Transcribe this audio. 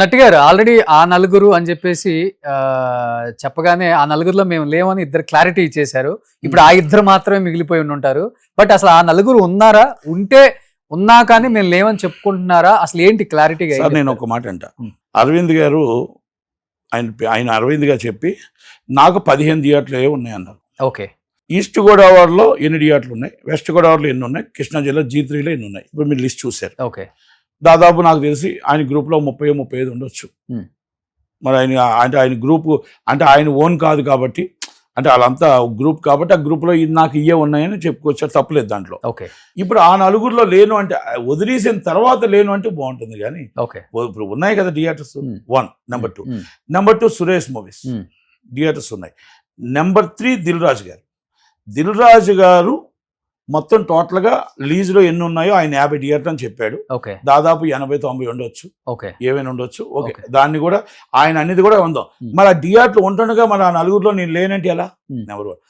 నట్టి గారు ఆల్రెడీ ఆ నలుగురు అని చెప్పేసి చెప్పగానే ఆ నలుగురిలో మేము లేవని ఇద్దరు క్లారిటీ ఇచ్చేశారు. ఇప్పుడు ఆ ఇద్దరు మాత్రమే మిగిలిపోయి ఉంటారు. బట్ అసలు ఆ నలుగురు ఉన్నారా? ఉంటే ఉన్నా కానీ మేము లేవని చెప్పుకుంటున్నారా? అసలు ఏంటి క్లారిటీగా? సార్ నేను ఒక మాట అంట. అరవింద్ గారు ఆయన అరవింద్ గారు చెప్పి నాకు 15 థియేటర్లు ఉన్నాయన్నారు. ఓకే. ఈస్ట్ గోదావరిలో ఎన్ని థియేటర్లు ఉన్నాయి, వెస్ట్ గోదావరిలో ఎన్ని ఉన్నాయి, కృష్ణా జిల్లా G3లో ఎన్ని ఉన్నాయి, ఇప్పుడు మీరు లిస్ట్ చూశారు. ఓకే. దాదాపు నాకు తెలిసి ఆయన గ్రూప్లో 30-35 ఉండొచ్చు. మరి ఆయన గ్రూప్ అంటే ఆయన ఓన్ కాదు కాబట్టి, అంటే వాళ్ళంతా గ్రూప్ కాబట్టి ఆ గ్రూప్లో నాకు ఇవే ఉన్నాయని చెప్పుకోవచ్చు, తప్పలేదు దాంట్లో. ఓకే. ఇప్పుడు ఆ నలుగురిలో లేను అంటే వదిలేసిన తర్వాత లేను అంటే బాగుంటుంది కానీ ఓకే. ఇప్పుడు ఉన్నాయి కదా theatres. 1 number 2 Suresh movies theatres ఉన్నాయి. నెంబర్ 3 దిల్ రాజు గారు మొత్తం టోటల్గా లీజులో ఎన్ని ఉన్నాయో ఆయన 50 థియేటర్ అని చెప్పాడు. దాదాపు 80-90 ఉండొచ్చు, ఏమైనా ఉండొచ్చు. ఓకే, దాన్ని కూడా ఆయన అనేది కూడా ఉందాం. మరి ఆ థియేటర్లు ఉంటుండగా మరి ఆ నలుగురిలో నేను లేనంటే ఎలా? నెంబర్ 1.